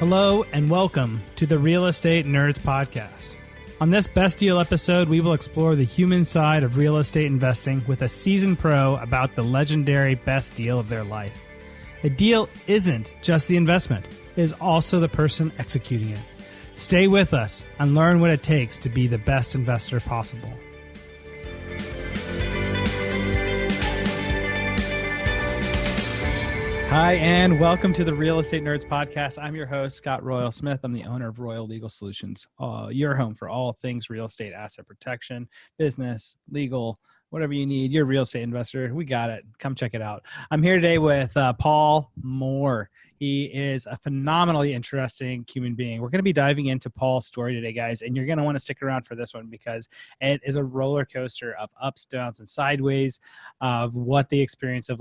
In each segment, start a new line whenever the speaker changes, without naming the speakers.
Hello and welcome to the Real Estate Nerds Podcast. On this Best Deal episode, we will explore the human side of real estate investing with a seasoned pro about the legendary best deal of their life. A deal isn't just the investment, it is also the person executing it. Stay with us and learn what it takes to be the best investor possible. Hi, and welcome to the Real Estate Nerds Podcast. I'm your host, Scott Royal Smith. I'm the owner of Royal Legal Solutions, your home for all things real estate asset protection, business, legal, whatever you need. You're a real estate investor. We got it. Come check it out. I'm here today with Paul Moore. He is a phenomenally interesting human being. We're going to be diving into Paul's story today, guys, and you're going to want to stick around for this one because it is a roller coaster of ups, downs, and sideways of what the experience of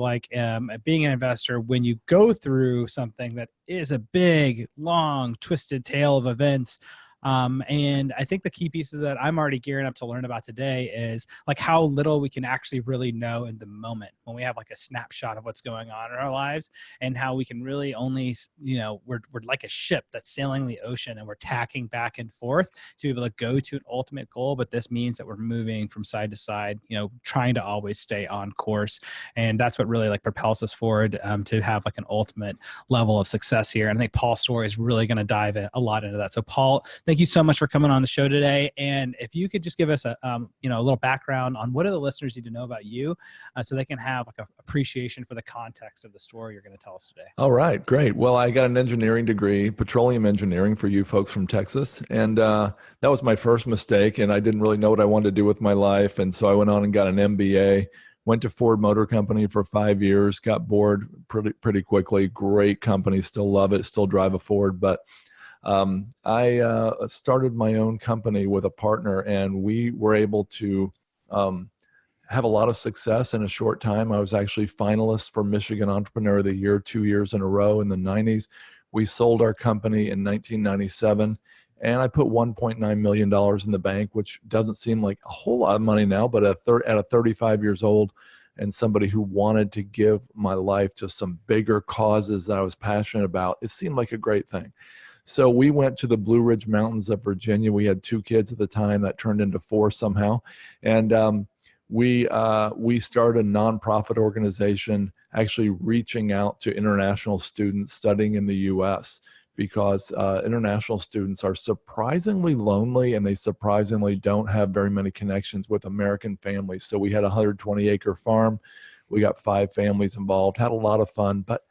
being an investor when you go through something that is a big, long, twisted tale of events. And I think the key pieces that I'm already gearing up to learn about today is like how little we can actually really know in the moment when we have like a snapshot of what's going on in our lives, and how we can really only, we're like a ship that's sailing the ocean and we're tacking back and forth to be able to go to an ultimate goal. But this means that we're moving from side to side, trying to always stay on course. And that's what really like propels us forward to have like an ultimate level of success here. And I think Paul's story is really going to dive a lot into that. So Paul, thank you so much for coming on the show today. And if you could just give us a little background on what do the listeners need to know about you so they can have like an appreciation for the context of the story you're going to tell us today.
All right, great. Well, I got an engineering degree, petroleum engineering for you folks from Texas. And that was my first mistake. And I didn't really know what I wanted to do with my life. And so I went on and got an MBA, went to Ford Motor Company for 5 years, got bored pretty quickly. Great company, still love it, still drive a Ford. But I started my own company with a partner, and we were able to have a lot of success in a short time. I was actually finalist for Michigan Entrepreneur of the Year 2 years in a row in the 90s. We sold our company in 1997, and I put $1.9 million in the bank, which doesn't seem like a whole lot of money now, but at 35 years old, and somebody who wanted to give my life to some bigger causes that I was passionate about, it seemed like a great thing. So we went to the Blue Ridge Mountains of Virginia. We had 2 kids at the time. That turned into 4 somehow. And we started a nonprofit organization actually reaching out to international students studying in the U.S. because international students are surprisingly lonely, and they surprisingly don't have very many connections with American families. So we had a 120-acre farm. We got 5 families involved, had a lot of fun. But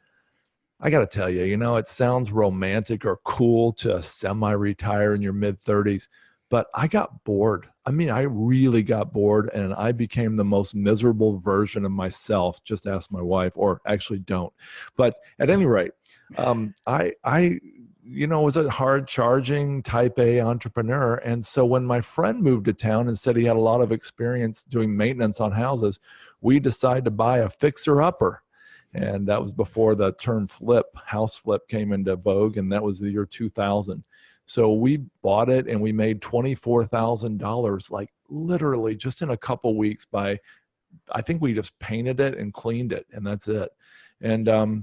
I got to tell you, it sounds romantic or cool to semi-retire in your mid-30s, but I got bored. I mean, I really got bored, and I became the most miserable version of myself. Just ask my wife, or actually don't. But at any rate, I was a hard-charging type A entrepreneur. And so when my friend moved to town and said he had a lot of experience doing maintenance on houses, we decided to buy a fixer-upper. And that was before the term house flip came into vogue, and that was the year 2000. So we bought it, and we made $24,000, like literally just in a couple weeks I think we just painted it and cleaned it, and that's it. And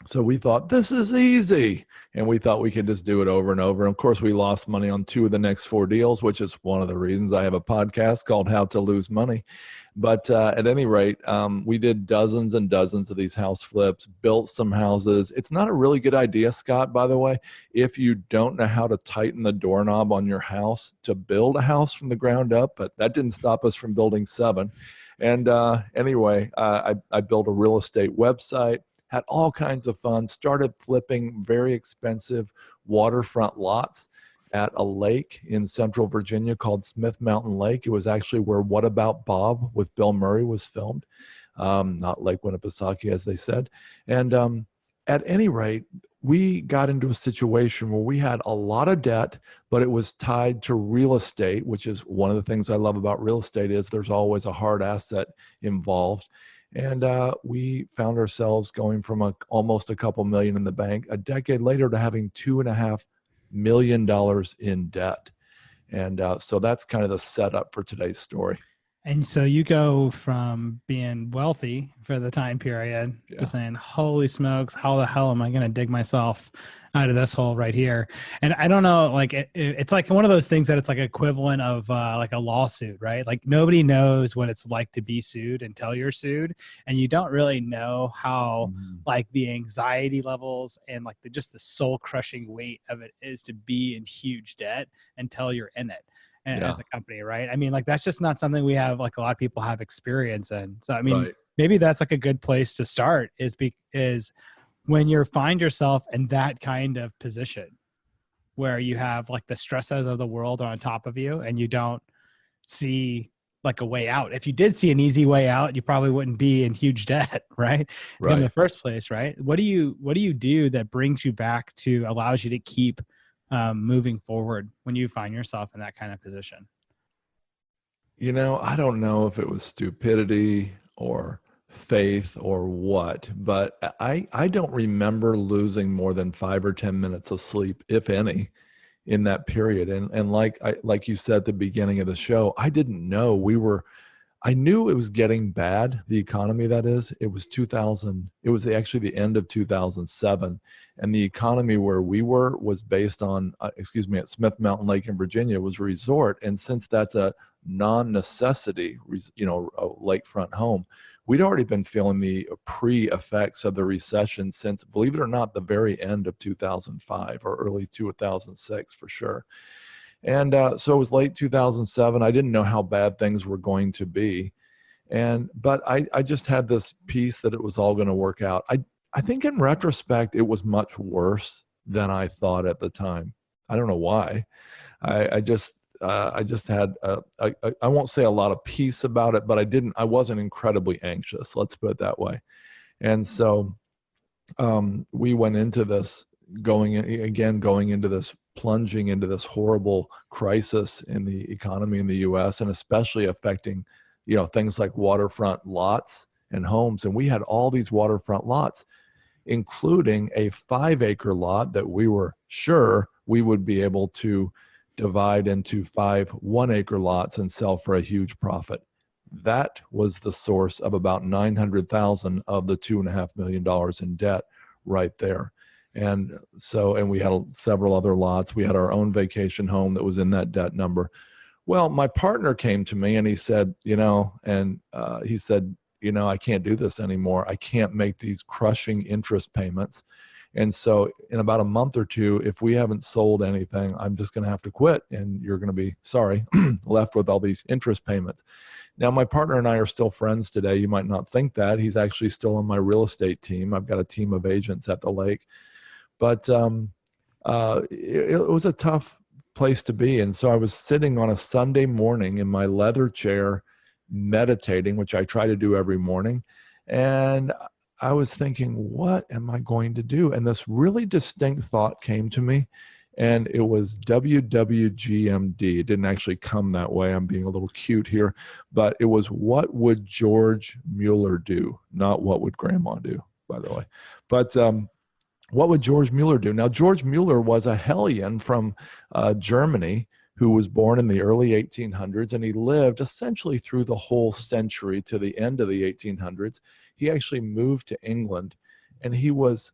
so we thought, this is easy. And we thought we could just do it over and over. And of course, we lost money on 2 of the next 4 deals, which is one of the reasons I have a podcast called How to Lose Money. But at any rate, we did dozens and dozens of these house flips, built some houses. It's not a really good idea, Scott, by the way, if you don't know how to tighten the doorknob on your house to build a house from the ground up. But that didn't stop us from building 7. And anyway, I built a real estate website, had all kinds of fun, started flipping very expensive waterfront lots at a lake in central Virginia called Smith Mountain Lake. It was actually where What About Bob with Bill Murray was filmed, not Lake Winnipesaukee, as they said. And at any rate, we got into a situation where we had a lot of debt, but it was tied to real estate, which is one of the things I love about real estate is there's always a hard asset involved. And we found ourselves going from almost a couple million in the bank a decade later to having $2.5 million in debt. And so that's kind of the setup for today's story.
And so you go from being wealthy for the time period to
Yeah.
saying, holy smokes, how the hell am I going to dig myself out of this hole right here? And I don't know, like it's like one of those things that it's like equivalent of like a lawsuit, right? Like nobody knows what it's like to be sued until you're sued. And you don't really know how
Mhm.
like the anxiety levels and like just the soul crushing weight of it is to be in huge debt until you're in it
Yeah.
as a company, right? I mean, like that's just not something we have like a lot of people have experience in. So I mean,
Right.
maybe that's like a good place to start is when you find yourself in that kind of position where you have like the stresses of the world are on top of you and you don't see like a way out. If you did see an easy way out, you probably wouldn't be in huge debt, right? In the
Right.
first place, right? What do you do that brings you back to allows you to keep moving forward when you find yourself in that kind of position?
I don't know if it was stupidity or faith or what, but I don't remember losing more than 5 or 10 minutes of sleep, if any, in that period. And like you said at the beginning of the show, I didn't know I knew it was getting bad, the economy that is. It was 2000, it was actually the end of 2007. And the economy where we were was based on, at Smith Mountain Lake in Virginia was a resort. And since that's a non-necessity, a lakefront home, we'd already been feeling the pre-effects of the recession since, believe it or not, the very end of 2005 or early 2006 for sure. And so it was late 2007. I didn't know how bad things were going to be. But I just had this peace that it was all going to work out. I think in retrospect, it was much worse than I thought at the time. I don't know why. I just had, I won't say a lot of peace about it, but I wasn't incredibly anxious. Let's put it that way. And so we went into this going into this plunging into this horrible crisis in the economy in the US, and especially affecting things like waterfront lots and homes. And we had all these waterfront lots, including a 5-acre lot that we were sure we would be able to divide into 5 1-acre lots and sell for a huge profit. That was the source of about 900,000 of the $2.5 million in debt right there. And we had several other lots. We had our own vacation home that was in that debt number. Well, my partner came to me and he said, I can't do this anymore. I can't make these crushing interest payments. And so in about a month or two, if we haven't sold anything, I'm just going to have to quit, and you're going to be left with all these interest payments. Now, my partner and I are still friends today. You might not think that. He's actually still on my real estate team. I've got a team of agents at the lake. But it was a tough place to be. And so I was sitting on a Sunday morning in my leather chair meditating, which I try to do every morning. And I was thinking, what am I going to do? And this really distinct thought came to me, and it was WWGMD. It didn't actually come that way. I'm being a little cute here, but it was, what would George Mueller do? Not what would grandma do, by the way. But what would George Mueller do? Now, George Mueller was a hellion from Germany who was born in the early 1800s, and he lived essentially through the whole century to the end of the 1800s. He actually moved to England, and he was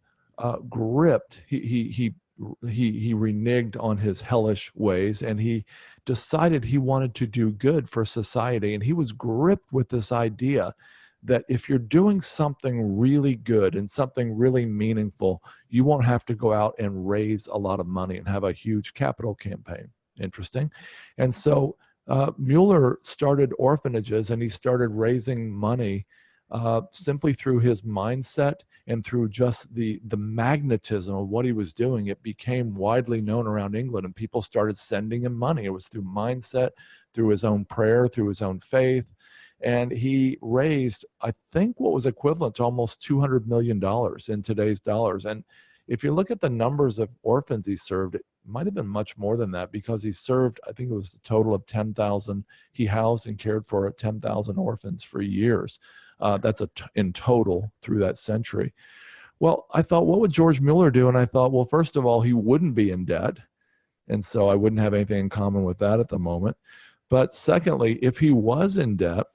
gripped. He reneged on his hellish ways, and he decided he wanted to do good for society. And he was gripped with this idea that if you're doing something really good and something really meaningful, you won't have to go out and raise a lot of money and have a huge capital campaign. Interesting. And so Mueller started orphanages, and he started raising money simply through his mindset and through just the magnetism of what he was doing. It became widely known around England, and people started sending him money. It was through mindset, through his own prayer, through his own faith. And he raised, I think, what was equivalent to almost $200 million in today's dollars. And if you look at the numbers of orphans he served, it might have been much more than that, because he served, I think it was a total of 10,000. He housed and cared for 10,000 orphans for years. That's in total through that century. Well, I thought, what would George Mueller do? And I thought, well, first of all, he wouldn't be in debt. And so I wouldn't have anything in common with that at the moment. But secondly, if he was in debt,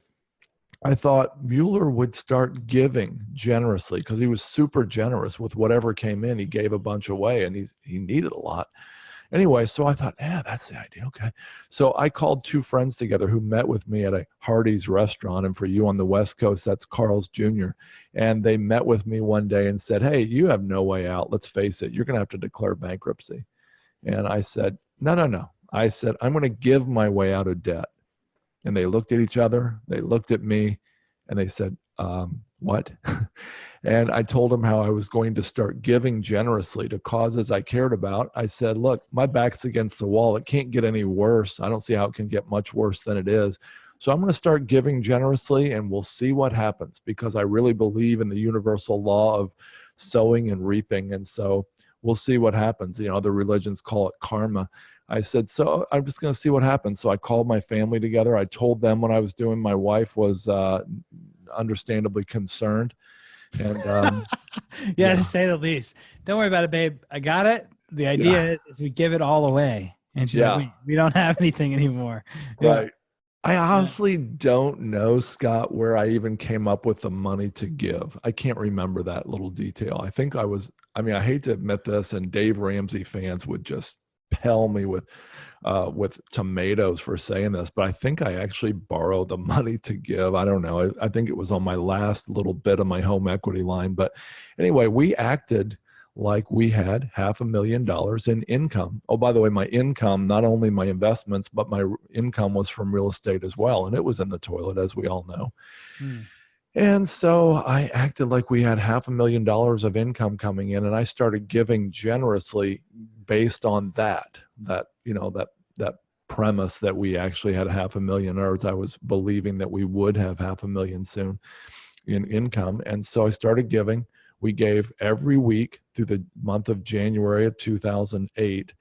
I thought Mueller would start giving generously because he was super generous with whatever came in. He gave a bunch away and he needed a lot. Anyway, so I thought, yeah, that's the idea. Okay. So I called two friends together who met with me at a Hardee's restaurant. And for you on the West Coast, that's Carl's Jr. And they met with me one day and said, hey, you have no way out. Let's face it. You're going to have to declare bankruptcy. And I said, no. I said, I'm going to give my way out of debt. And they looked at each other, they looked at me, and they said, what? And I told them how I was going to start giving generously to causes I cared about. I said, look, my back's against the wall. It can't get any worse. I don't see how it can get much worse than it is. So I'm going to start giving generously, and we'll see what happens, because I really believe in the universal law of sowing and reaping. And so we'll see what happens. You know, other religions call it karma. I said, so I'm just going to see what happens. So I called my family together. I told them what I was doing. My wife was understandably concerned. And
yeah, to say the least. Don't worry about it, babe. I got it. The idea is we give it all away. And she's like, we don't have anything anymore.
Right. I honestly don't know, Scott, where I even came up with the money to give. I can't remember that little detail. I think I hate to admit this, and Dave Ramsey fans would just pell me with tomatoes for saying this, but I think I actually borrowed the money to give. I don't know. I think it was on my last little bit of my home equity line. But anyway, we acted like we had $500,000 in income. Oh, by the way, my income, not only my investments, but my income was from real estate as well. And it was in the toilet, as we all know. And so I acted like we had $500,000 of income coming in, and I started giving generously based on that premise that we actually had $500,000, or I was believing that we would have $500,000 soon in income. And so I started giving. We gave every week through the month of January of 2008.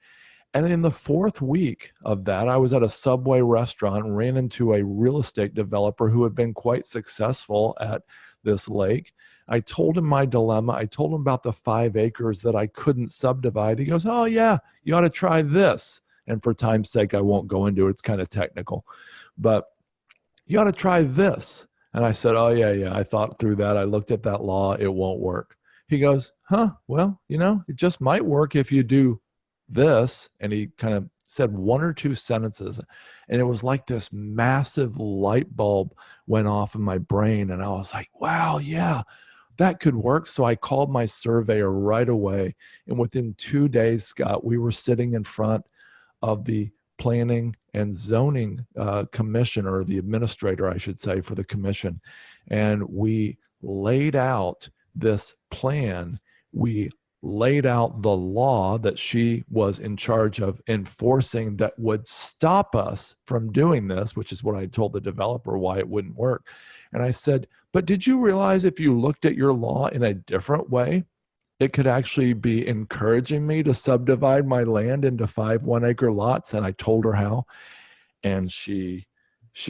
And in the fourth week of that, I was at a Subway restaurant and ran into a real estate developer who had been quite successful at this lake. I told him my dilemma. I told him about the 5 acres that I couldn't subdivide. He goes, oh yeah, you ought to try this. And for time's sake, I won't go into it. It's kind of technical, but you ought to try this. And I said, oh yeah. I thought through that. I looked at that law. It won't work. He goes, well, it just might work if you do this. And he kind of said 1 or 2 sentences, and it was like this massive light bulb went off in my brain. And I was like, wow, yeah, that could work. So I called my surveyor right away. And within 2 days, Scott, we were sitting in front of the planning and zoning commissioner, the administrator, I should say, for the commission. And we laid out this plan. We laid out the law that she was in charge of enforcing that would stop us from doing this, which is what I told the developer why it wouldn't work. And I said, but did you realize if you looked at your law in a different way, it could actually be encouraging me to subdivide my land into 5 1-acre lots? And I told her how. And she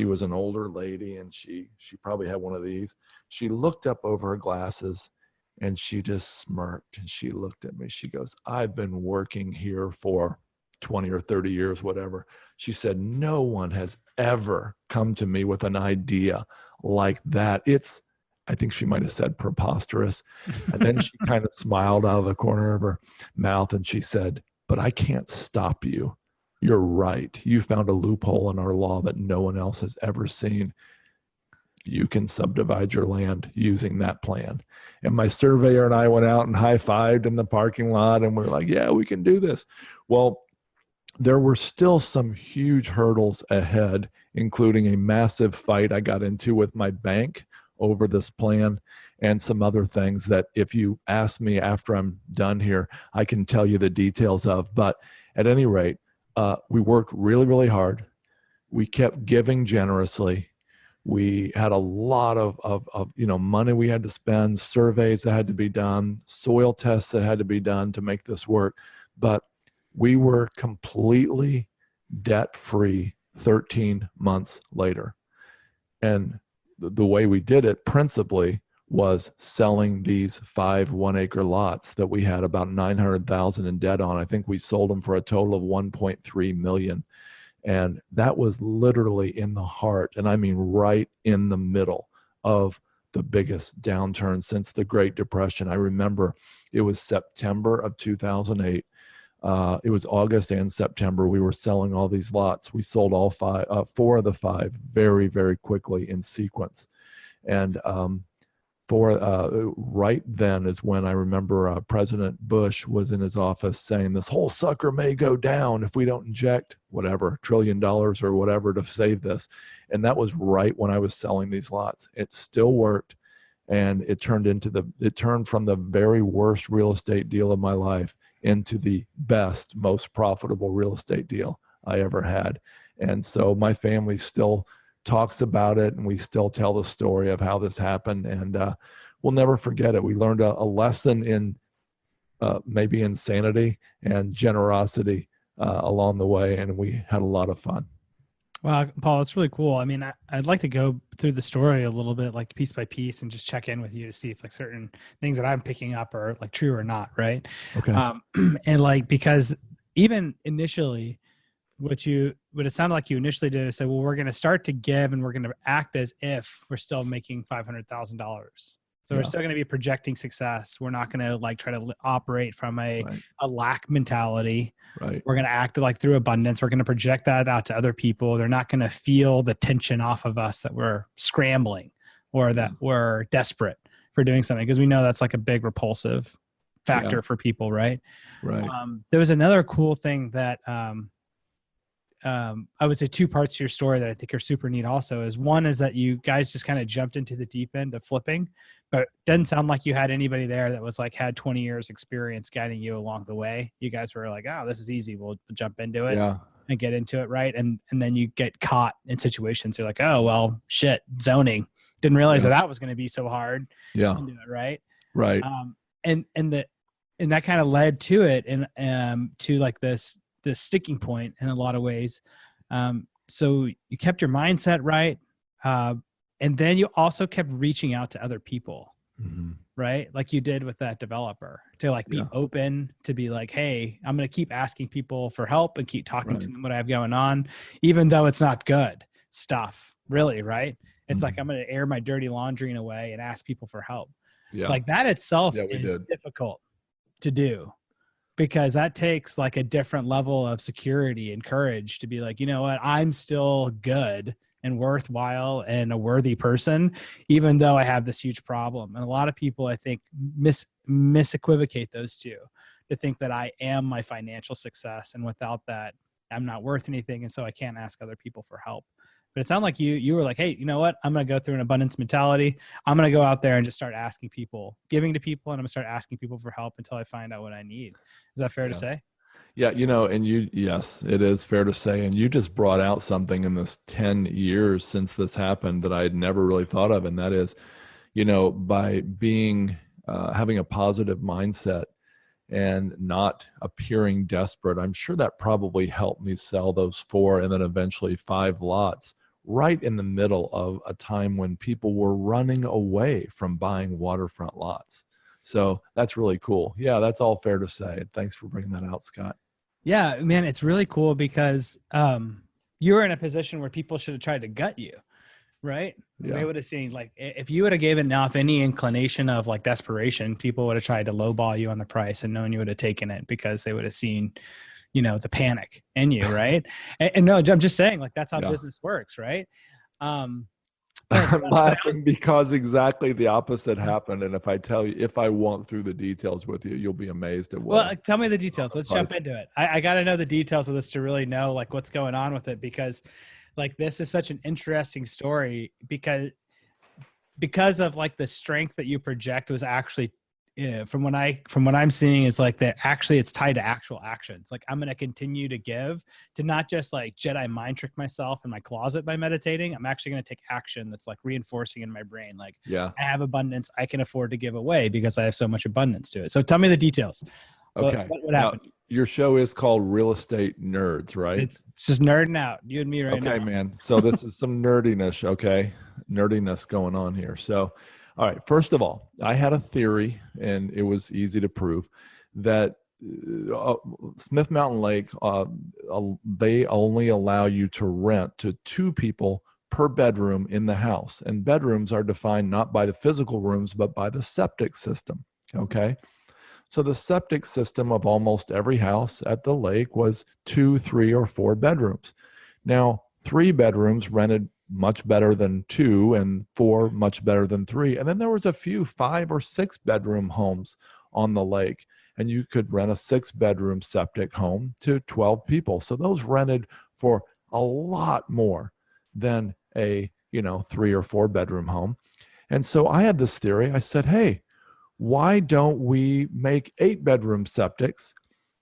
was an older lady, and she probably had one of these. She looked up over her glasses, and she just smirked, and she looked at me. She goes, I've been working here for 20 or 30 years, whatever. She said, no one has ever come to me with an idea like that. I think she might have said preposterous. And then she kind of smiled out of the corner of her mouth, and she said, but I can't stop you. You're right. You found a loophole in our law that no one else has ever seen. You can subdivide your land using that plan. And my surveyor and I went out and high-fived in the parking lot, and we're like, yeah, we can do this. Well, there were still some huge hurdles ahead, including a massive fight I got into with my bank over this plan, and some other things that if you ask me after I'm done here, I can tell you the details of. But at any rate, we worked really, really hard. We kept giving generously. We had a lot of money we had to spend, surveys that had to be done, soil tests that had to be done to make this work. But we were completely debt-free 13 months later. And the way we did it principally was selling these 5 1-acre lots that we had about $900,000 in debt on. I think we sold them for a total of $1.3 million. And that was literally in the heart, and I mean right in the middle of the biggest downturn since the Great Depression. I remember it was September of 2008. It was August and September. We were selling all these lots. We sold all four of the five very, very quickly in sequence. And right then is when I remember President Bush was in his office saying, this whole sucker may go down if we don't inject whatever, $1 trillion or whatever to save this. And that was right when I was selling these lots. It still worked. And it turned from the very worst real estate deal of my life into the best, most profitable real estate deal I ever had. And so my family still talks about it, and we still tell the story of how this happened, and we'll never forget it. We learned a lesson in maybe insanity and generosity along the way, and we had a lot of fun.
Wow, Paul, that's really cool. I mean, I'd like to go through the story a little bit, like piece by piece, and just check in with you to see if like certain things that I'm picking up are like true or not, right?
Okay.
And like, because even initially, what it sounded like you initially did is say, well, we're going to start to give, and we're going to act as if we're still making $500,000. So we're still going to be projecting success. We're not going to like try to operate from a lack mentality.
Right.
We're going to act like through abundance. We're going to project that out to other people. They're not going to feel the tension off of us that we're scrambling or that we're desperate for doing something, because we know that's like a big repulsive factor for people. Right.
Right.
There was another cool thing that, I would say two parts to your story that I think are super neat also is one is that you guys just kind of jumped into the deep end of flipping, but it doesn't sound like you had anybody there that was like had 20 years experience guiding you along the way. You guys were like, oh, this is easy. We'll jump into it and get into it. Right. And then you get caught in situations. You're like, oh, well, shit, zoning. Didn't realize that was going to be so hard.
Yeah.
Into it, right.
Right.
And that kind of led to it and to like this sticking point in a lot of ways. So you kept your mindset right. And then you also kept reaching out to other people, right? Like you did with that developer, to like be open, to be like, hey, I'm going to keep asking people for help and keep talking to them what I have going on, even though it's not good stuff, really, right? It's like, I'm going to air my dirty laundry in a way and ask people for help. Yeah. Like that itself is difficult to do, because that takes like a different level of security and courage to be like, you know what, I'm still good and worthwhile and a worthy person, even though I have this huge problem. And a lot of people, I think, misequivocate those two, to think that I am my financial success, and without that, I'm not worth anything, and so I can't ask other people for help. But it sounded like you were like, hey, you know what? I'm going to go through an abundance mentality. I'm going to go out there and just start asking people, giving to people, and I'm going to start asking people for help until I find out what I need. Is that fair to say?
Yeah, and yes, it is fair to say. And you just brought out something in this 10 years since this happened that I had never really thought of. And that is, by having a positive mindset and not appearing desperate, I'm sure that probably helped me sell those 4 and then eventually 5 lots right in the middle of a time when people were running away from buying waterfront lots. So that's really cool. Yeah, that's all fair to say. Thanks for bringing that out, Scott.
Yeah, man, it's really cool because you were in a position where people should have tried to gut you, right? Yeah. They would have seen, like, if you would have given off any inclination of like desperation, people would have tried to lowball you on the price, and known you would have taken it because they would have seen, the panic in you, right? and no, I'm just saying, like, that's how business works, right?
I'm laughing because exactly the opposite happened. And if I walk through the details with you, you'll be amazed at what.
Well, tell me the details. Let's jump into it. I got to know the details of this to really know like what's going on with it, because like this is such an interesting story because of like the strength that you project was actually from what I'm seeing is like that actually it's tied to actual actions. Like I'm going to continue to give, to not just like Jedi mind trick myself in my closet by meditating. I'm actually going to take action that's like reinforcing in my brain. Like I have abundance I can afford to give away because I have so much abundance to it. So tell me the details.
Okay.
What happened?
Now, your show is called Real Estate Nerds, right?
It's just nerding out, you and me right now.
Okay, man. So this is some nerdiness, okay? Nerdiness going on here. So, all right, first of all, I had a theory, and it was easy to prove, that Smith Mountain Lake, they only allow you to rent to 2 people per bedroom in the house. And bedrooms are defined not by the physical rooms, but by the septic system. Okay. So the septic system of almost every house at the lake was 2, 3, or 4 bedrooms. Now, 3 bedrooms rented much better than 2, and 4 much better than 3. And then there was a few 5 or 6 bedroom homes on the lake, and you could rent a 6-bedroom septic home to 12 people. So those rented for a lot more than a 3 or 4 bedroom home. And so I had this theory. I said, hey, why don't we make 8-bedroom septics,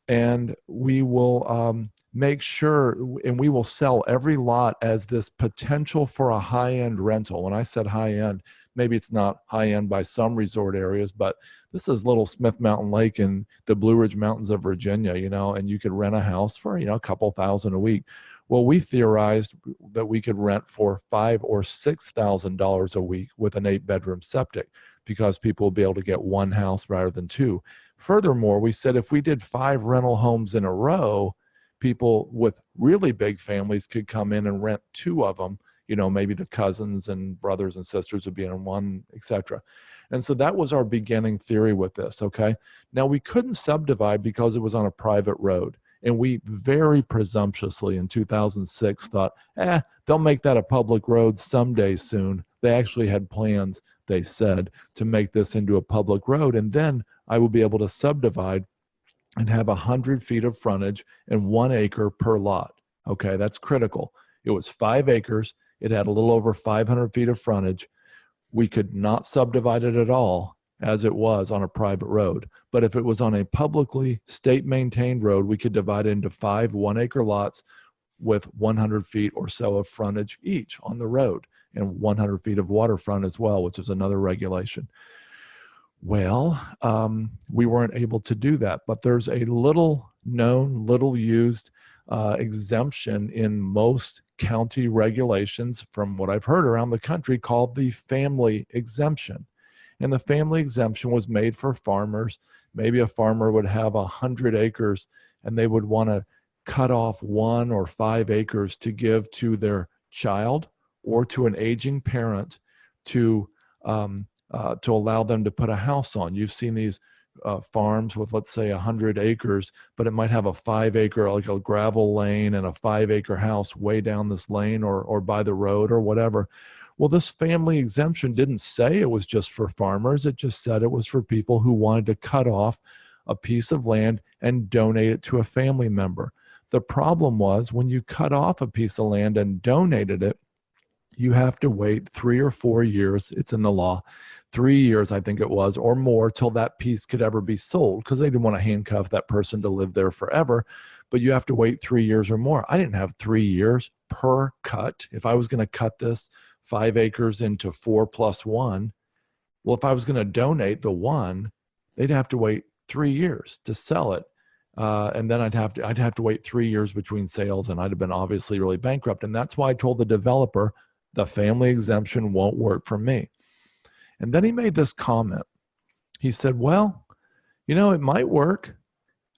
and we will make sure, and we will sell every lot as this potential for a high-end rental. When I said high-end, maybe it's not high-end by some resort areas, but this is little Smith Mountain Lake in the Blue Ridge Mountains of Virginia, and you could rent a house for, a couple thousand a week. Well, we theorized that we could rent for $5,000 or $6,000 a week with an 8-bedroom septic, because people will be able to get one house rather than 2. Furthermore, we said if we did 5 rental homes in a row, people with really big families could come in and rent 2 of them. Maybe the cousins and brothers and sisters would be in one, etc. And so that was our beginning theory with this, okay? Now, we couldn't subdivide because it was on a private road. And we very presumptuously in 2006 thought, they'll make that a public road someday soon. They actually had plans, they said, to make this into a public road. And then I will be able to subdivide and have 100 feet of frontage and 1 acre per lot. Okay, that's critical. It was 5 acres. It had a little over 500 feet of frontage. We could not subdivide it at all as it was on a private road. But if it was on a publicly state-maintained road, we could divide it into 5 1-acre lots with 100 feet or so of frontage each on the road, and 100 feet of waterfront as well, which is another regulation. Well, we weren't able to do that, but there's a little known, little used exemption in most county regulations, from what I've heard around the country, called the family exemption. And the family exemption was made for farmers. Maybe a farmer would have 100 acres and they would want to cut off 1 or 5 acres to give to their child or to an aging parent to allow them to put a house on. You've seen these farms with, let's say, 100 acres, but it might have a 5-acre, like a gravel lane, and a 5-acre house way down this lane or by the road or whatever. Well, this family exemption didn't say it was just for farmers. It just said it was for people who wanted to cut off a piece of land and donate it to a family member. The problem was, when you cut off a piece of land and donated it, you have to wait 3 or 4 years. It's in the law, 3 years, I think it was, or more, till that piece could ever be sold, because they didn't want to handcuff that person to live there forever. But you have to wait 3 years or more. I didn't have 3 years per cut. If I was going to cut this 5 acres into 4 plus 1, well, if I was going to donate the 1, they'd have to wait 3 years to sell it. And then I'd have to wait 3 years between sales, and I'd have been obviously really bankrupt. And that's why I told the developer, the family exemption won't work for me. And then he made this comment. He said, well, it might work.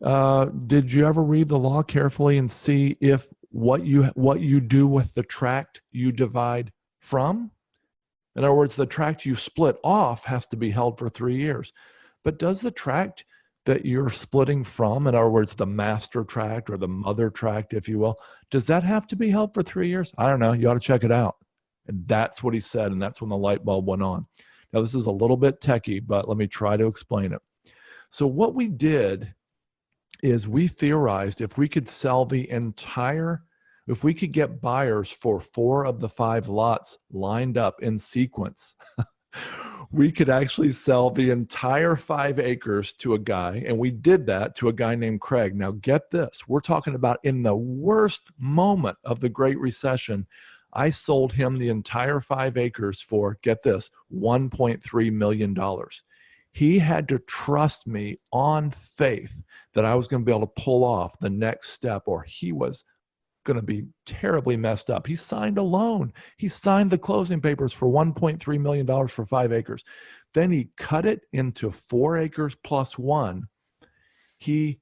Did you ever read the law carefully and see if what you do with the tract you divide from? In other words, the tract you split off has to be held for 3 years. But does the tract that you're splitting from, in other words, the master tract or the mother tract, if you will, does that have to be held for 3 years? I don't know. You ought to check it out. And that's what he said, and that's when the light bulb went on. Now, this is a little bit techie, but let me try to explain it. So what we did is we theorized if we could sell if we could get buyers for 4 of the 5 lots lined up in sequence, we could actually sell the entire 5 acres to a guy. And we did that to a guy named Craig. Now, get this. We're talking about in the worst moment of the Great Recession. I sold him the entire 5 acres for, get this, $1.3 million. He had to trust me on faith that I was going to be able to pull off the next step, or he was going to be terribly messed up. He signed a loan. He signed the closing papers for $1.3 million for 5 acres. Then he cut it into 4 acres plus 1. He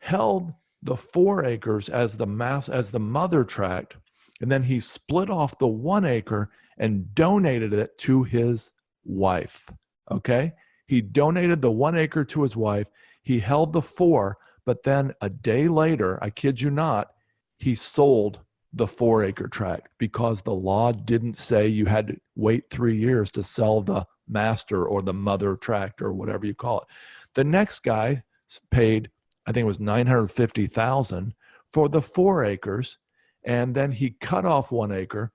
held the 4 acres as the mother tract, and then he split off the 1 acre and donated it to his wife. Okay? He donated the 1 acre to his wife. He held the 4, but then a day later, I kid you not, he sold the 4 acre tract because the law didn't say you had to wait 3 years to sell the master or the mother tract or whatever you call it. The next guy paid, I think it was $950,000 for the 4 acres. And then he cut off 1 acre,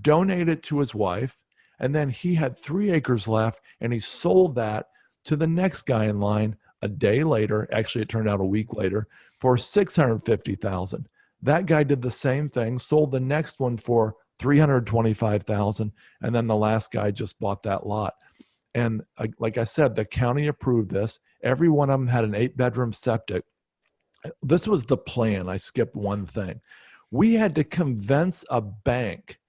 donated it to his wife. And then he had 3 acres left, and he sold that to the next guy in line a day later. Actually, it turned out a week later for $650,000. That guy did the same thing, sold the next one for $325,000, and then the last guy just bought that lot. And like I said, the county approved this. Every one of them had an 8-bedroom septic. This was the plan. I skipped one thing. We had to convince a bank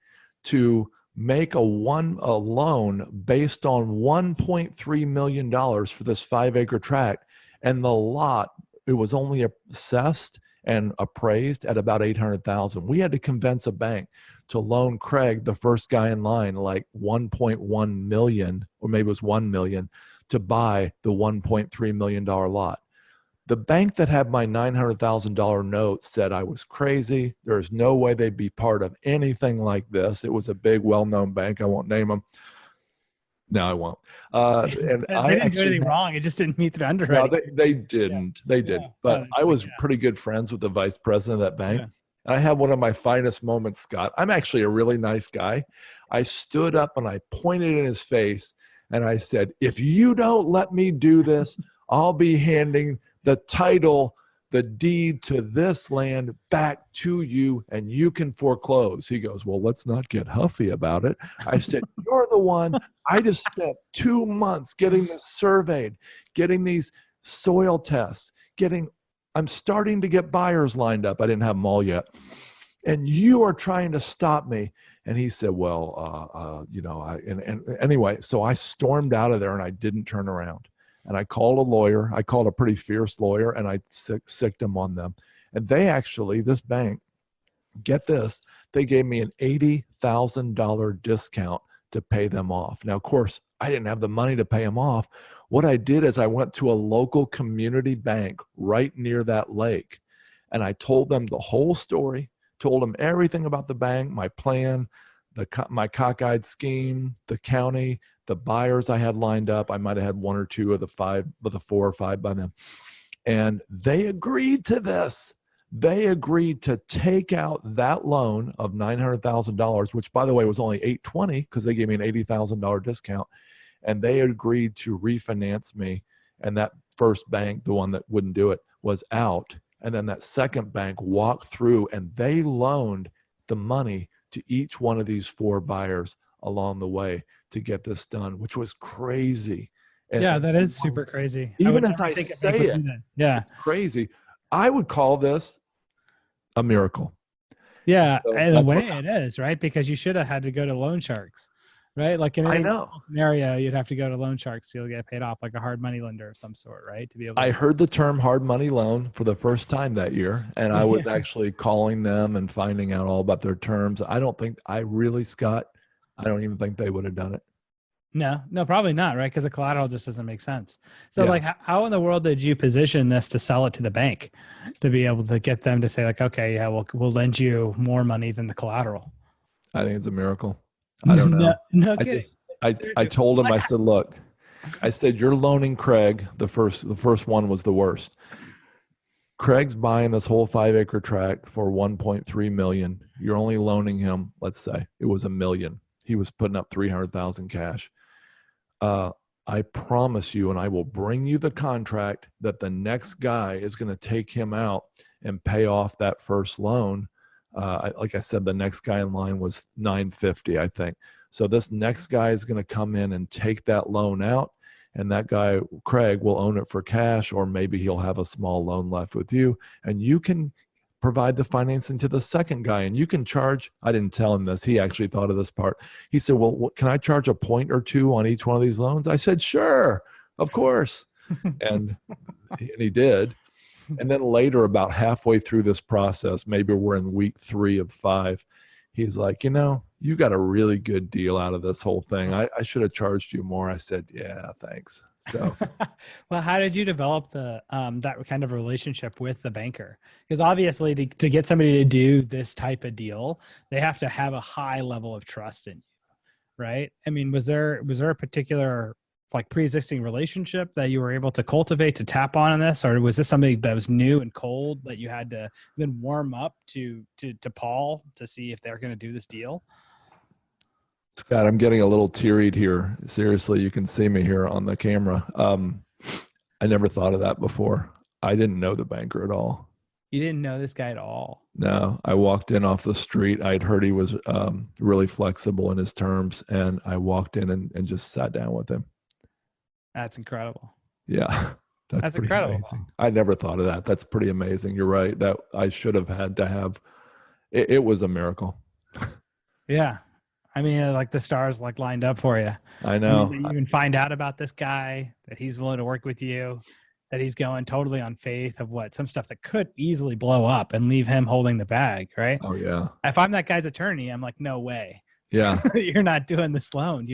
to make a loan based on $1.3 million for this 5 acre tract. And the lot, it was only assessed and appraised at about $800,000. We had to convince a bank to loan Craig, the first guy in line, like 1.1 million, or maybe it was 1 million, to buy the $1.3 million lot. The bank that had my $900,000 note said I was crazy. There's no way they'd be part of anything like this. It was a big, well-known bank. I won't name them. No, I won't. And
they didn't do anything wrong. It just didn't meet the underwriting.
No, they didn't. Yeah. They did. Yeah. But I was pretty good friends with the vice president of that bank. Yeah. And I had one of my finest moments, Scott. I'm actually a really nice guy. I stood up and I pointed in his face and I said, if you don't let me do this, I'll be handing the title, the deed to this land back to you, and you can foreclose. He goes, well, let's not get huffy about it. I said, you're the one. I just spent 2 months getting this surveyed, getting these soil tests, I'm starting to get buyers lined up. I didn't have them all yet. And you are trying to stop me. And he said, well, anyway, so I stormed out of there and I didn't turn around. And I called a lawyer. I called a pretty fierce lawyer, and I sicked him on them. And they actually, this bank, get this, they gave me an $80,000 discount to pay them off. Now, of course, I didn't have the money to pay them off. What I did is I went to a local community bank right near that lake, and I told them the whole story, told them everything about the bank, my plan, my cockeyed scheme, the county, the buyers I had lined up. I might have had 1 or 2 of the 5, but the 4 or 5 by then. And they agreed to this. They agreed to take out that loan of $900,000, which, by the way, was only $820 because they gave me an $80,000 discount. And they agreed to refinance me. And that first bank, the one that wouldn't do it, was out. And then that second bank walked through, and they loaned the money to each one of these 4 buyers along the way to get this done, which was crazy. And
yeah, that is super crazy.
Even as I say it,
yeah,
it's crazy. I would call this a miracle.
Yeah, so in a way it is, right? Because you should have had to go to loan sharks, right? Like in any scenario, you'd have to go to loan sharks to get paid off, like a hard money lender of some sort, right? To be able.
I heard the term hard money loan for the first time that year, and I was actually calling them and finding out all about their terms. Scott, I don't even think they would have done it.
No, probably not, right? Because the collateral just doesn't make sense. So like, how in the world did you position this to sell it to the bank to be able to get them to say like, okay, yeah, we'll lend you more money than the collateral?
I think it's a miracle. I don't know.
No kidding.
I told him, I said, look, I said, you're loaning Craig. The first one was the worst. Craig's buying this whole 5 acre tract for $1.3 million. You're only loaning him, let's say it was $1 million. He was putting up $300,000 cash. I promise you, and I will bring you the contract, that the next guy is going to take him out and pay off that first loan. Like I said, the next guy in line was $950, I think. So this next guy is going to come in and take that loan out, and that guy, Craig, will own it for cash, or maybe he'll have a small loan left with you, and you can provide the financing to the second guy, and you can charge. I didn't tell him this. He actually thought of this part. He said, well, can I charge a point or 2 on each one of these loans? I said, sure, of course. and he did. And then later, about halfway through this process, maybe we're in week 3 of 5, he's like, you got a really good deal out of this whole thing. I should have charged you more. I said, yeah, thanks. So,
Well, how did you develop that kind of relationship with the banker? Because obviously to get somebody to do this type of deal, they have to have a high level of trust in you, right? I mean, was there a particular like pre-existing relationship that you were able to cultivate to tap on in this, or was this something that was new and cold that you had to then warm up to Paul to see if they're going to do this deal?
Scott, I'm getting a little teary-eyed here. Seriously, you can see me here on the camera. I never thought of that before. I didn't know the banker at all.
You didn't know this guy at all?
No, I walked in off the street. I'd heard he was really flexible in his terms, and I walked in and just sat down with him.
That's incredible.
Yeah, that's pretty
incredible.
amazing. I never thought of that. That's pretty amazing. You're right. That I should have had to have. It was a miracle.
Yeah. I mean, like the stars like lined up for you.
I know.
You even find out about this guy, that he's willing to work with you, that he's going totally on faith of some stuff that could easily blow up and leave him holding the bag, right?
Oh, yeah.
If I'm that guy's attorney, I'm like, no way.
Yeah.
You're not doing this loan,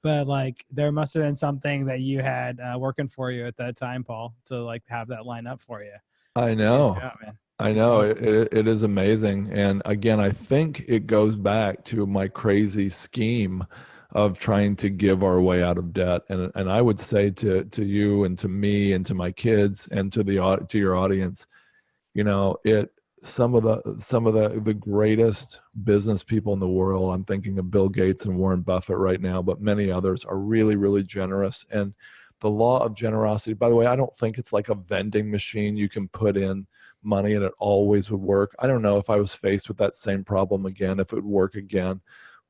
but like there must have been something that you had working for you at that time, Paul, to like have that line up for you.
I know.
Yeah, man.
I know it is amazing. And again, I think it goes back to my crazy scheme of trying to give our way out of debt. And I would say to you and to me and to my kids and to your audience, some of the greatest business people in the world, I'm thinking of Bill Gates and Warren Buffett right now, but many others are really, really generous. And the law of generosity, by the way, I don't think it's like a vending machine you can put in money and it always would work. I don't know if I was faced with that same problem again, if it would work again,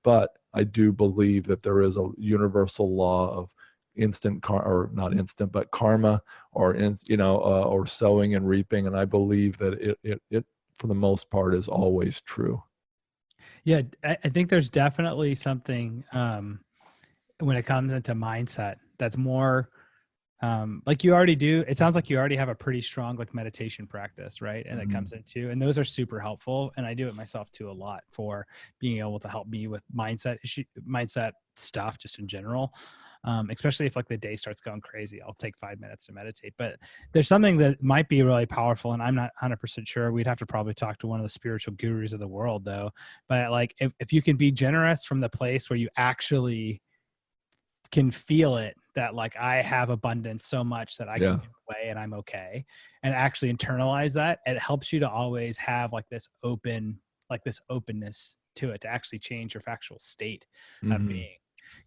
but I do believe that there is a universal law of or not instant, but karma, or sowing and reaping. And I believe that it for the most part is always true.
Yeah. I think there's definitely something when it comes into mindset that's more like you already do. It sounds like you already have a pretty strong like meditation practice, right? And it comes into, and those are super helpful. And I do it myself too a lot for being able to help me with mindset stuff just in general. Especially if like the day starts going crazy, I'll take 5 minutes to meditate. But there's something that might be really powerful, and I'm not 100% sure. We'd have to probably talk to one of the spiritual gurus of the world though. But like if you can be generous from the place where you actually can feel it, that like I have abundance so much that I can give away and I'm okay, and actually internalize that, it helps you to always have like this openness to it, to actually change your factual state of being.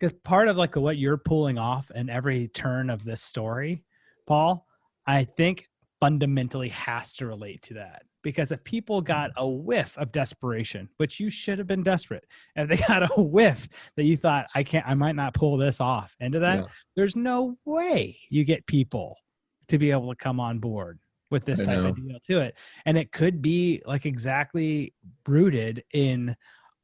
Because part of like what you're pulling off in every turn of this story, Paul, I think fundamentally has to relate to that. Because if people got a whiff of desperation, which you should have been desperate, and they got a whiff that you thought, I might not pull this off into that, there's no way you get people to be able to come on board with this type of deal to it. And it could be like exactly rooted in,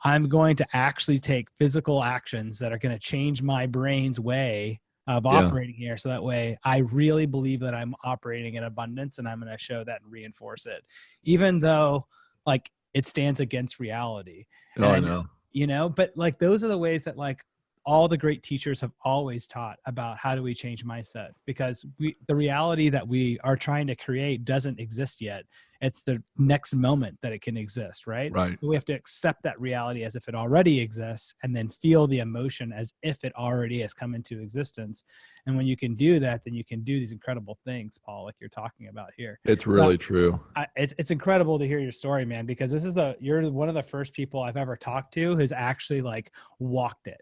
I'm going to actually take physical actions that are going to change my brain's way of operating here. So that way I really believe that I'm operating in abundance, and I'm going to show that and reinforce it, even though like it stands against reality.
I know.
But like, those are the ways that like all the great teachers have always taught about how do we change mindset, because the reality that we are trying to create doesn't exist yet. It's the next moment that it can exist, right?
Right.
But we have to accept that reality as if it already exists, and then feel the emotion as if it already has come into existence. And when you can do that, then you can do these incredible things, Paul, like you're talking about here.
It's really true.
It's incredible to hear your story, man, because you're one of the first people I've ever talked to who's actually like walked it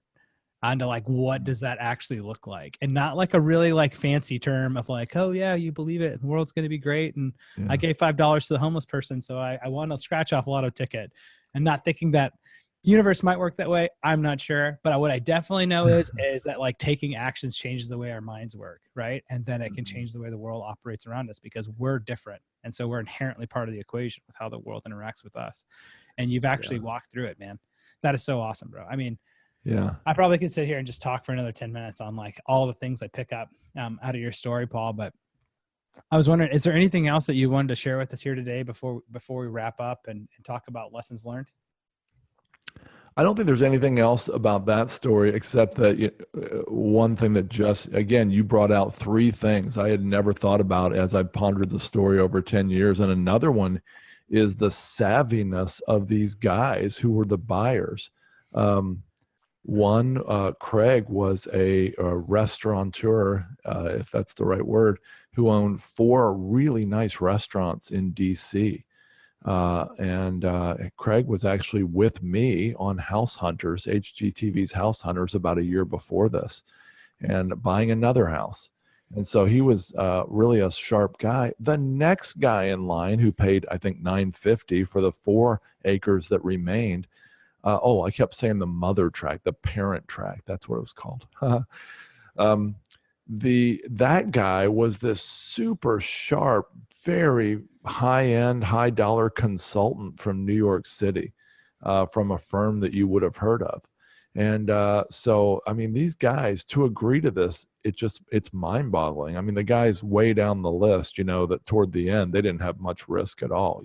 onto like, what does that actually look like? And not like a really like fancy term of like, oh yeah, you believe it, the world's going to be great, and I gave $5 to the homeless person, so I won a scratch off lotto ticket. And not thinking that the universe might work that way. I'm not sure, but what I definitely know is that like taking actions changes the way our minds work, right? And then it can change the way the world operates around us, because we're different, and so we're inherently part of the equation with how the world interacts with us. And you've actually walked through it, man. That is so awesome, bro. I mean, I probably could sit here and just talk for another 10 minutes on like all the things I pick up out of your story, Paul. But I was wondering, is there anything else that you wanted to share with us here today before we wrap up and talk about lessons learned?
I don't think there's anything else about that story except that one thing that just, again, you brought out three things I had never thought about as I pondered the story over 10 years. And another one is the savviness of these guys who were the buyers. Craig was a restaurateur, if that's the right word, who owned 4 really nice restaurants in DC. And Craig was actually with me on House Hunters, HGTV's House Hunters, about a year before this, and buying another house. And so he was really a sharp guy. The next guy in line, who paid, I think, $950 for the 4 acres that remained. I kept saying the mother tract, the parent tract. That's what it was called. That guy was this super sharp, very high-end, high-dollar consultant from New York City, from a firm that you would have heard of. And so, I mean, these guys, to agree to this, it's mind-boggling. I mean, the guys way down the list, that toward the end, they didn't have much risk at all,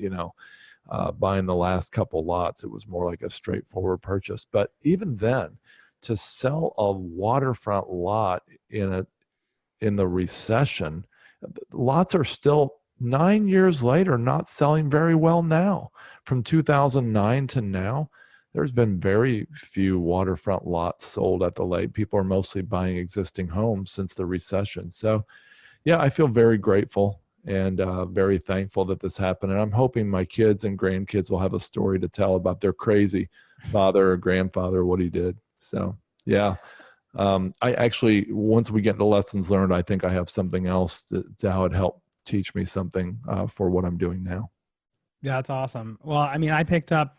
buying the last couple lots. It was more like a straightforward purchase. But even then, to sell a waterfront lot in the recession, lots are still 9 years later not selling very well now. From 2009 to now, there's been very few waterfront lots sold at the lake. People are mostly buying existing homes since the recession. So yeah, I feel very grateful and very thankful that this happened. And I'm hoping my kids and grandkids will have a story to tell about their crazy father or grandfather, what he did. So yeah. I actually, once we get into lessons learned, I think I have something else to how it helped teach me something for what I'm doing now.
Yeah, that's awesome. Well, I mean, I picked up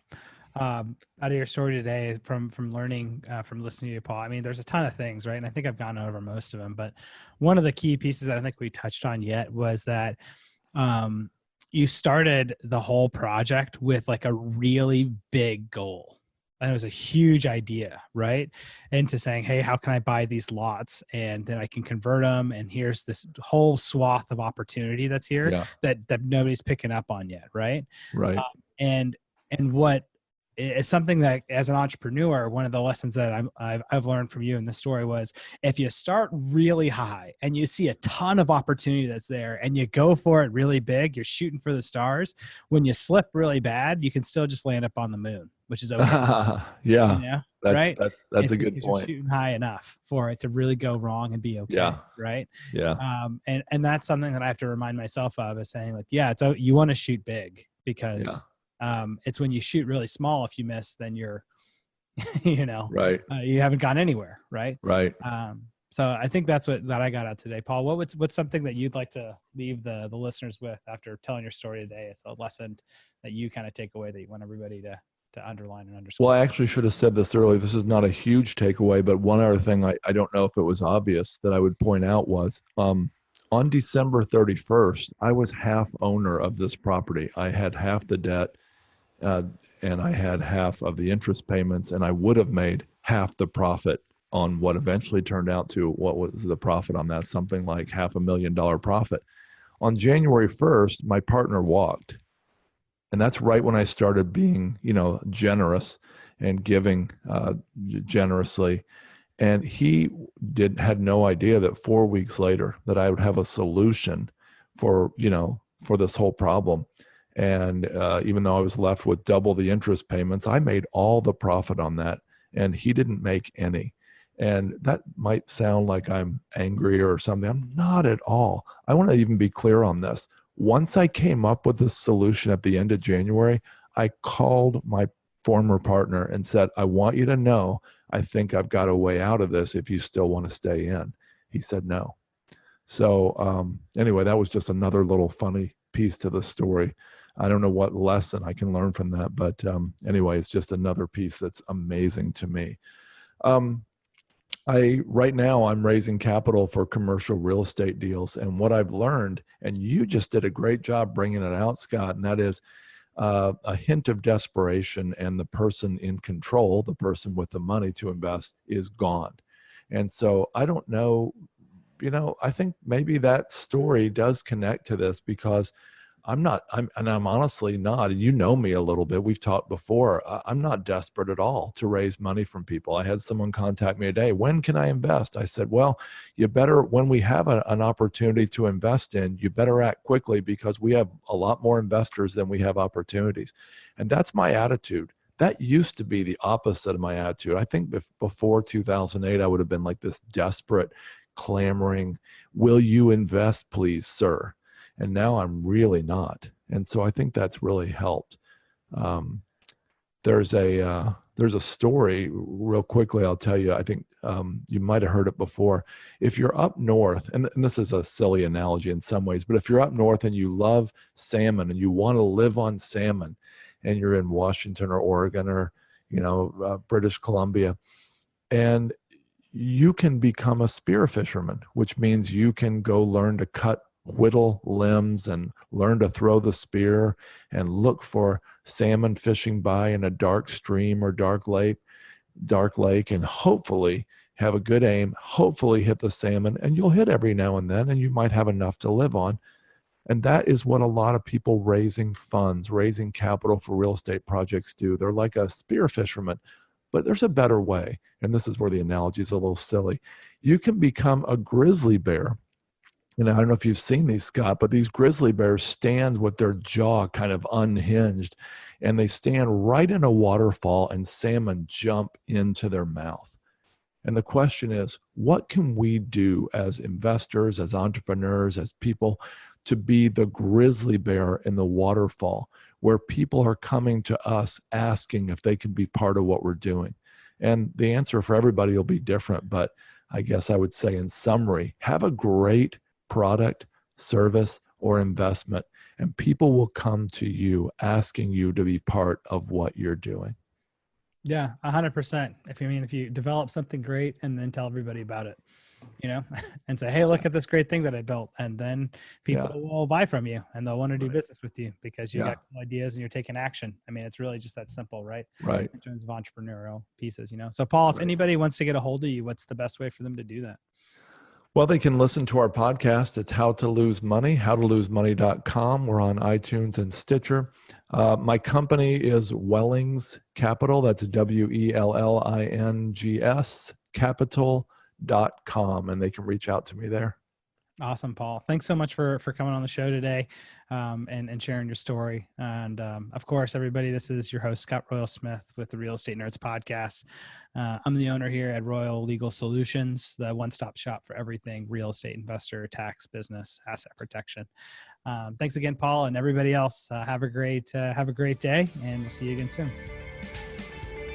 out of your story today from learning from listening to you, Paul. I mean, there's a ton of things, right? And I think I've gone over most of them, but one of the key pieces I think we touched on yet was that you started the whole project with like a really big goal. And it was a huge idea, right? Into saying, hey, how can I buy these lots? And then I can convert them. And here's this whole swath of opportunity that's here that nobody's picking up on yet, right?
Right.
And what is something that, as an entrepreneur, one of the lessons that I've learned from you in this story was, if you start really high and you see a ton of opportunity that's there and you go for it really big, you're shooting for the stars. When you slip really bad, you can still just land up on the moon, which is okay.
Yeah,
right.
That's a good point.
You're shooting high enough for it to really go wrong and be okay.
Yeah.
Right.
Yeah.
And that's something that I have to remind myself of, is saying like, you want to shoot big, because it's when you shoot really small, if you miss, then you're,
right.
You haven't gone anywhere. Right.
Right.
So I think that's that I got out today. Paul, what's something that you'd like to leave the listeners with after telling your story today? It's a lesson that you kind of take away that you want everybody to underline and underscore.
Well, I actually should have said this earlier. This is not a huge takeaway, but one other thing I don't know if it was obvious that I would point out was, on December 31st, I was half owner of this property. I had half the debt, and I had half of the interest payments, and I would have made half the profit on what eventually turned out to, what was the profit on that? Something like $500,000 profit. On January 1st, my partner walked. And that's right when I started being, generous and giving generously. And he had no idea that 4 weeks later that I would have a solution for this whole problem. And even though I was left with double the interest payments, I made all the profit on that, and he didn't make any. And that might sound like I'm angry or something. I'm not at all. I want to even be clear on this. Once I came up with this solution at the end of January, I called my former partner and said, I want you to know, I think I've got a way out of this if you still want to stay in. He said no. So anyway, that was just another little funny piece to the story. I don't know what lesson I can learn from that, but anyway, it's just another piece that's amazing to me. Right now I'm raising capital for commercial real estate deals. And what I've learned, and you just did a great job bringing it out, Scott, and that is a hint of desperation, and the person in control, the person with the money to invest, is gone. And so I don't know I think maybe that story does connect to this, because I'm honestly not, and you know me a little bit, we've talked before, I'm not desperate at all to raise money from people. I had someone contact me today, when can I invest? I said, well, you better, when we have an opportunity to invest in, you better act quickly, because we have a lot more investors than we have opportunities. And that's my attitude. That used to be the opposite of my attitude. I think before 2008, I would have been like this desperate, clamoring, will you invest, please, sir? And now I'm really not. And so I think that's really helped. There's a story, real quickly, I'll tell you. I think you might have heard it before. If you're up north, and this is a silly analogy in some ways, but if you're up north and you love salmon and you want to live on salmon, and you're in Washington or Oregon or British Columbia, and you can become a spear fisherman, which means you can go learn to whittle limbs and learn to throw the spear and look for salmon fishing by in a dark stream or dark lake, and hopefully have a good aim, hopefully hit the salmon, and you'll hit every now and then, and you might have enough to live on. And that is what a lot of people raising funds, raising capital for real estate projects do. They're like a spear fisherman, but there's a better way. And this is where the analogy is a little silly. You can become a grizzly bear. And I don't know if you've seen these, Scott, but these grizzly bears stand with their jaw kind of unhinged, and they stand right in a waterfall, and salmon jump into their mouth. And the question is, what can we do as investors, as entrepreneurs, as people, to be the grizzly bear in the waterfall, where people are coming to us asking if they can be part of what we're doing? And the answer for everybody will be different, but I guess I would say, in summary, have a great product, service, or investment, and people will come to you asking you to be part of what you're doing.
Yeah, 100%. If you develop something great and then tell everybody about it, and say, hey, look at this great thing that I built. And then people will buy from you, and they'll want to do business with you because you got ideas and you're taking action. It's really just that simple, right?
Right.
In terms of entrepreneurial pieces, So Paul, if anybody wants to get a hold of you, what's the best way for them to do that?
Well, they can listen to our podcast. It's How to Lose Money, howtolosemoney.com. We're on iTunes and Stitcher. My company is Wellings Capital. That's WELLINGS capital.com, and they can reach out to me there.
Awesome, Paul. Thanks so much for coming on the show today and sharing your story. And of course, everybody, this is your host, Scott Royal Smith with the Real Estate Nerds podcast. I'm the owner here at Royal Legal Solutions, the one-stop shop for everything real estate, investor, tax, business, asset protection. Thanks again, Paul, and everybody else. Have a great day, and we'll see you again soon.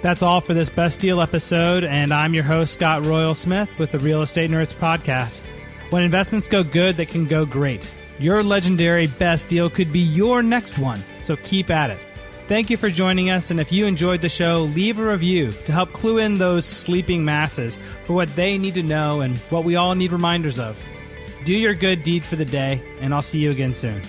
That's all for this Best Deal episode, and I'm your host, Scott Royal Smith with the Real Estate Nerds podcast. When investments go good, they can go great. Your legendary best deal could be your next one, so keep at it. Thank you for joining us, and if you enjoyed the show, leave a review to help clue in those sleeping masses for what they need to know and what we all need reminders of. Do your good deed for the day, and I'll see you again soon.